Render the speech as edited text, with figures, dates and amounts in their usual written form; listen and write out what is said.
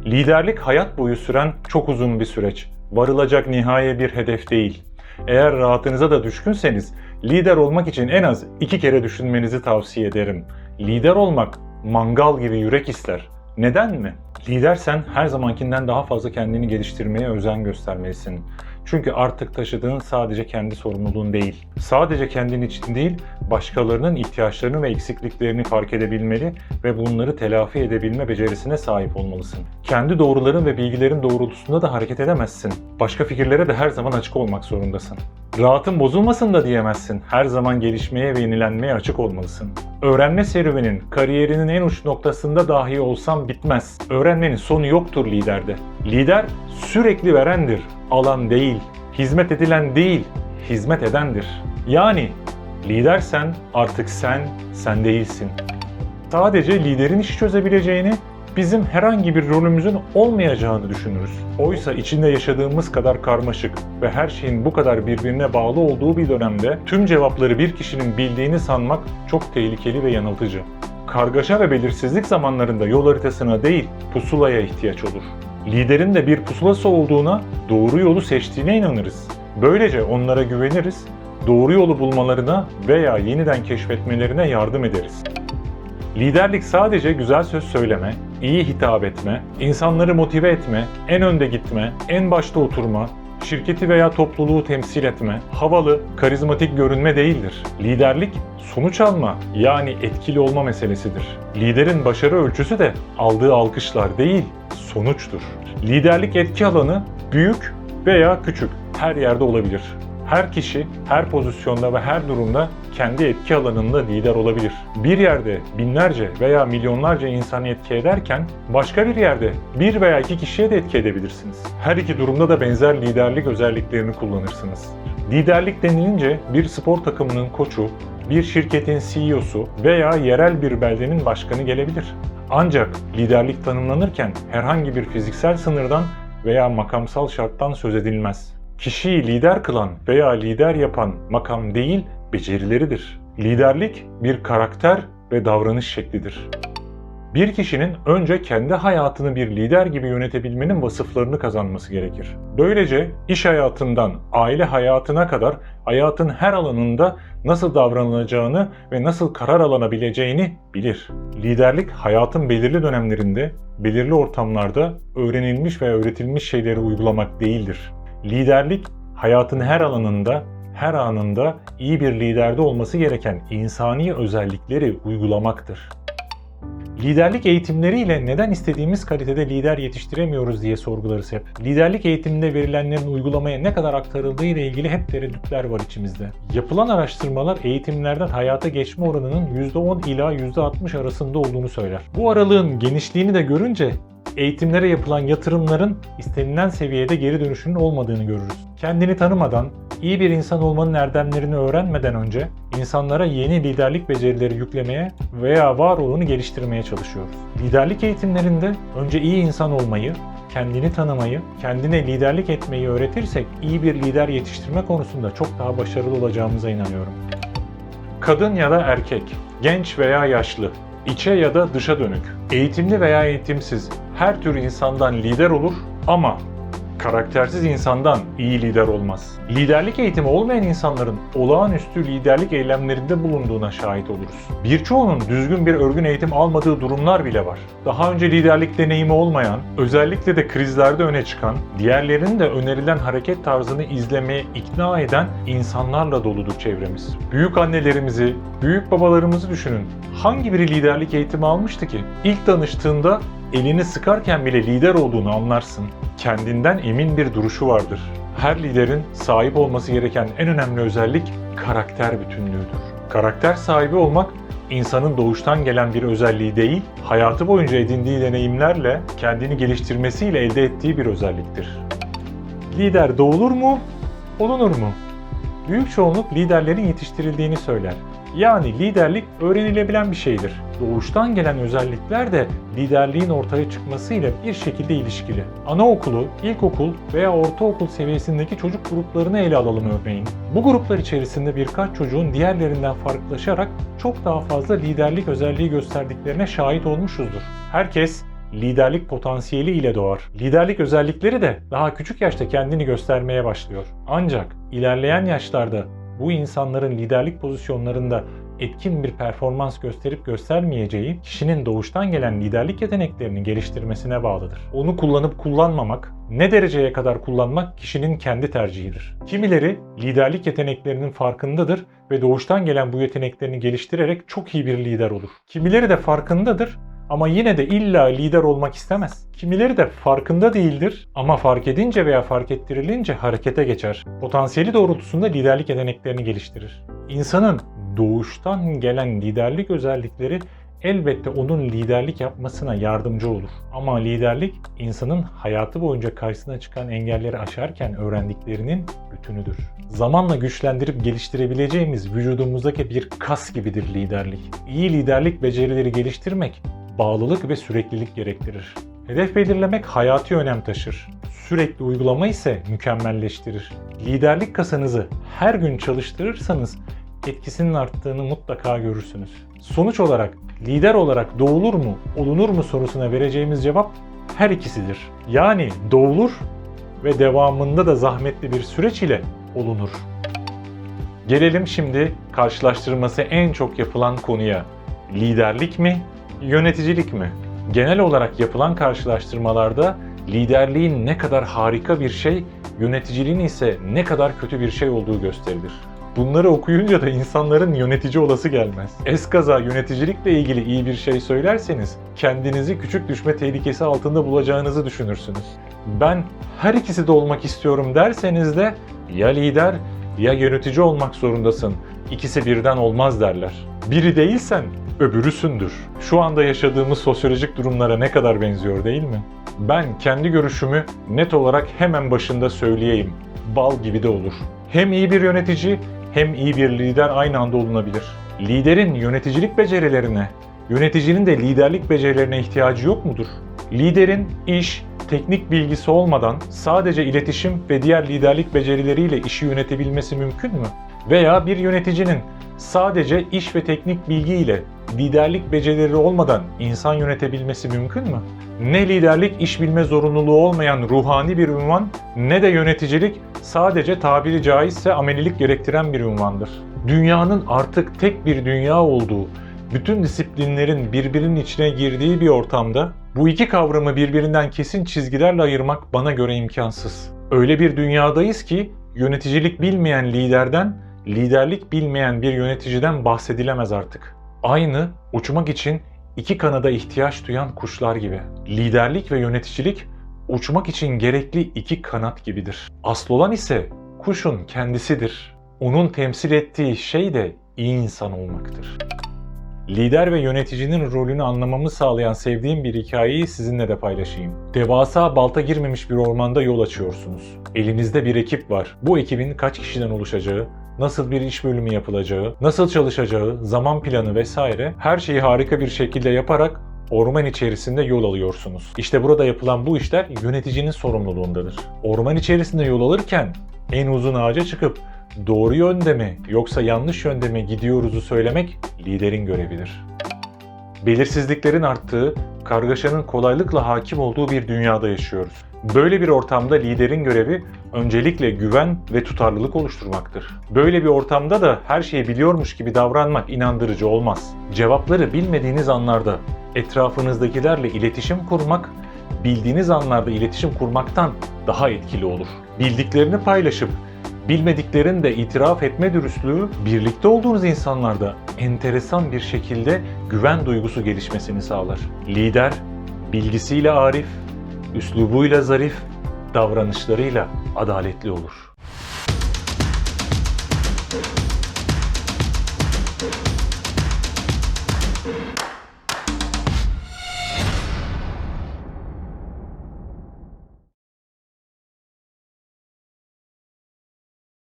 Liderlik hayat boyu süren çok uzun bir süreç. Varılacak nihai bir hedef değil. Eğer rahatınıza da düşkünseniz lider olmak için en az 2 kere düşünmenizi tavsiye ederim. Lider olmak mangal gibi yürek ister. Neden mi? Lidersen her zamankinden daha fazla kendini geliştirmeye özen göstermelisin. Çünkü artık taşıdığın sadece kendi sorumluluğun değil. Sadece kendin için değil, başkalarının ihtiyaçlarını ve eksikliklerini fark edebilmeli ve bunları telafi edebilme becerisine sahip olmalısın. Kendi doğruların ve bilgilerin doğrultusunda da hareket edemezsin. Başka fikirlere de her zaman açık olmak zorundasın. Rahatın bozulmasın da diyemezsin. Her zaman gelişmeye ve yenilenmeye açık olmalısın. Öğrenme serüvenin, kariyerinin en uç noktasında dahi olsam bitmez. Öğrenmenin sonu yoktur liderde. Lider sürekli verendir, alan değil. Hizmet edilen değil, hizmet edendir. Yani lidersen artık sen değilsin. Sadece liderin işi çözebileceğini, bizim herhangi bir rolümüzün olmayacağını düşünürüz. Oysa içinde yaşadığımız kadar karmaşık ve her şeyin bu kadar birbirine bağlı olduğu bir dönemde tüm cevapları bir kişinin bildiğini sanmak çok tehlikeli ve yanıltıcı. Kargaşa ve belirsizlik zamanlarında yol haritasına değil, pusulaya ihtiyaç olur. Liderin de bir pusulası olduğuna, doğru yolu seçtiğine inanırız. Böylece onlara güveniriz, doğru yolu bulmalarına veya yeniden keşfetmelerine yardım ederiz. Liderlik sadece güzel söz söyleme, iyi hitap etme, insanları motive etme, en önde gitme, en başta oturma, şirketi veya topluluğu temsil etme, havalı, karizmatik görünme değildir. Liderlik sonuç alma, yani etkili olma meselesidir. Liderin başarı ölçüsü de aldığı alkışlar değil, sonuçtur. Liderlik etki alanı büyük veya küçük, her yerde olabilir. Her kişi, her pozisyonda ve her durumda kendi etki alanında lider olabilir. Bir yerde binlerce veya milyonlarca insanı etki ederken başka bir yerde bir veya iki kişiye de etki edebilirsiniz. Her iki durumda da benzer liderlik özelliklerini kullanırsınız. Liderlik denilince bir spor takımının koçu, bir şirketin CEO'su veya yerel bir beldenin başkanı gelebilir. Ancak liderlik tanımlanırken herhangi bir fiziksel sınırdan veya makamsal şarttan söz edilmez. Kişiyi lider kılan veya lider yapan makam değil, becerileridir. Liderlik bir karakter ve davranış şeklidir. Bir kişinin önce kendi hayatını bir lider gibi yönetebilmenin vasıflarını kazanması gerekir. Böylece iş hayatından aile hayatına kadar hayatın her alanında nasıl davranılacağını ve nasıl karar alınabileceğini bilir. Liderlik hayatın belirli dönemlerinde, belirli ortamlarda öğrenilmiş ve öğretilmiş şeyleri uygulamak değildir. Liderlik hayatın her alanında, her anında iyi bir liderde olması gereken insani özellikleri uygulamaktır. Liderlik eğitimleriyle neden istediğimiz kalitede lider yetiştiremiyoruz diye sorgularız hep. Liderlik eğitiminde verilenlerin uygulamaya ne kadar aktarıldığı ile ilgili hep tereddütler var içimizde. Yapılan araştırmalar eğitimlerden hayata geçme oranının %10 ila %60 arasında olduğunu söyler. Bu aralığın genişliğini de görünce eğitimlere yapılan yatırımların istenilen seviyede geri dönüşünün olmadığını görürüz. Kendini tanımadan, iyi bir insan olmanın erdemlerini öğrenmeden önce insanlara yeni liderlik becerileri yüklemeye veya var olanı geliştirmeye çalışıyoruz. Liderlik eğitimlerinde önce iyi insan olmayı, kendini tanımayı, kendine liderlik etmeyi öğretirsek iyi bir lider yetiştirme konusunda çok daha başarılı olacağımıza inanıyorum. Kadın ya da erkek, genç veya yaşlı, İçe ya da dışa dönük, eğitimli veya eğitimsiz her tür insandan lider olur ama karaktersiz insandan iyi lider olmaz. Liderlik eğitimi olmayan insanların olağanüstü liderlik eylemlerinde bulunduğuna şahit oluruz. Birçoğunun düzgün bir örgün eğitim almadığı durumlar bile var. Daha önce liderlik deneyimi olmayan, özellikle de krizlerde öne çıkan, diğerlerinin de önerilen hareket tarzını izlemeye ikna eden insanlarla doludur çevremiz. Büyük annelerimizi, büyük babalarımızı düşünün. Hangi biri liderlik eğitimi almıştı ki? İlk tanıştığında elini sıkarken bile lider olduğunu anlarsın. Kendinden emin bir duruşu vardır. Her liderin sahip olması gereken en önemli özellik karakter bütünlüğüdür. Karakter sahibi olmak, insanın doğuştan gelen bir özelliği değil, hayatı boyunca edindiği deneyimlerle, kendini geliştirmesiyle elde ettiği bir özelliktir. Lider doğulur mu, olunur mu? Büyük çoğunluk liderlerin yetiştirildiğini söyler. Yani liderlik öğrenilebilen bir şeydir. Doğuştan gelen özellikler de liderliğin ortaya çıkmasıyla bir şekilde ilişkili. Anaokulu, ilkokul veya ortaokul seviyesindeki çocuk gruplarını ele alalım örneğin. Bu gruplar içerisinde birkaç çocuğun diğerlerinden farklılaşarak çok daha fazla liderlik özelliği gösterdiklerine şahit olmuşuzdur. Herkes liderlik potansiyeli ile doğar. Liderlik özellikleri de daha küçük yaşta kendini göstermeye başlıyor. Ancak ilerleyen yaşlarda bu insanların liderlik pozisyonlarında etkin bir performans gösterip göstermeyeceği kişinin doğuştan gelen liderlik yeteneklerini geliştirmesine bağlıdır. Onu kullanıp kullanmamak, ne dereceye kadar kullanmak kişinin kendi tercihidir. Kimileri liderlik yeteneklerinin farkındadır ve doğuştan gelen bu yeteneklerini geliştirerek çok iyi bir lider olur. Kimileri de farkındadır ama yine de illa lider olmak istemez. Kimileri de farkında değildir ama fark edince veya fark ettirilince harekete geçer. Potansiyeli doğrultusunda liderlik yeteneklerini geliştirir. İnsanın doğuştan gelen liderlik özellikleri elbette onun liderlik yapmasına yardımcı olur. Ama liderlik insanın hayatı boyunca karşısına çıkan engelleri aşarken öğrendiklerinin bütünüdür. Zamanla güçlendirip geliştirebileceğimiz vücudumuzdaki bir kas gibidir liderlik. İyi liderlik becerileri geliştirmek bağlılık ve süreklilik gerektirir. Hedef belirlemek hayati önem taşır. Sürekli uygulama ise mükemmelleştirir. Liderlik kasınızı her gün çalıştırırsanız etkisinin arttığını mutlaka görürsünüz. Sonuç olarak lider olarak doğulur mu, olunur mu sorusuna vereceğimiz cevap her ikisidir. Yani doğulur ve devamında da zahmetli bir süreç ile olunur. Gelelim şimdi karşılaştırması en çok yapılan konuya. Liderlik mi, yöneticilik mi? Genel olarak yapılan karşılaştırmalarda liderliğin ne kadar harika bir şey, yöneticiliğin ise ne kadar kötü bir şey olduğu gösterilir. Bunları okuyunca da insanların yönetici olası gelmez. Eskaza yöneticilikle ilgili iyi bir şey söylerseniz kendinizi küçük düşme tehlikesi altında bulacağınızı düşünürsünüz. Ben her ikisi de olmak istiyorum derseniz de ya lider ya yönetici olmak zorundasın. İkisi birden olmaz derler. Biri değilsen öbürüsündür. Şu anda yaşadığımız sosyolojik durumlara ne kadar benziyor değil mi? Ben kendi görüşümü net olarak hemen başında söyleyeyim. Bal gibi de olur. Hem iyi bir yönetici hem iyi bir lider aynı anda olunabilir. Liderin yöneticilik becerilerine, yöneticinin de liderlik becerilerine ihtiyacı yok mudur? Liderin iş, teknik bilgisi olmadan sadece iletişim ve diğer liderlik becerileriyle işi yönetebilmesi mümkün mü? Veya bir yöneticinin sadece iş ve teknik bilgiyle liderlik becerileri olmadan insan yönetebilmesi mümkün mü? Ne liderlik iş bilme zorunluluğu olmayan ruhani bir ünvan ne de yöneticilik sadece tabiri caizse amelilik gerektiren bir ünvandır. Dünyanın artık tek bir dünya olduğu, bütün disiplinlerin birbirinin içine girdiği bir ortamda bu iki kavramı birbirinden kesin çizgilerle ayırmak bana göre imkansız. Öyle bir dünyadayız ki yöneticilik bilmeyen liderden, liderlik bilmeyen bir yöneticiden bahsedilemez artık. Aynı uçmak için iki kanada ihtiyaç duyan kuşlar gibi. Liderlik ve yöneticilik uçmak için gerekli iki kanat gibidir. Asıl olan ise kuşun kendisidir. Onun temsil ettiği şey de iyi insan olmaktır. Lider ve yöneticinin rolünü anlamamı sağlayan sevdiğim bir hikayeyi sizinle de paylaşayım. Devasa balta girmemiş bir ormanda yol açıyorsunuz. Elinizde bir ekip var. Bu ekibin kaç kişiden oluşacağı, nasıl bir iş bölümü yapılacağı, nasıl çalışacağı, zaman planı vesaire her şeyi harika bir şekilde yaparak orman içerisinde yol alıyorsunuz. İşte burada yapılan bu işler yöneticinin sorumluluğundadır. Orman içerisinde yol alırken en uzun ağaca çıkıp doğru yönde mi yoksa yanlış yönde mi gidiyoruzu söylemek liderin görevidir. Belirsizliklerin arttığı, kargaşanın kolaylıkla hakim olduğu bir dünyada yaşıyoruz. Böyle bir ortamda liderin görevi öncelikle güven ve tutarlılık oluşturmaktır. Böyle bir ortamda da her şeyi biliyormuş gibi davranmak inandırıcı olmaz. Cevapları bilmediğiniz anlarda etrafınızdakilerle iletişim kurmak, bildiğiniz anlarda iletişim kurmaktan daha etkili olur. Bildiklerini paylaşıp bilmediklerini de itiraf etme dürüstlüğü, birlikte olduğunuz insanlarda enteresan bir şekilde güven duygusu gelişmesini sağlar. Lider, bilgisiyle arif, üslubuyla zarif, davranışlarıyla adaletli olur.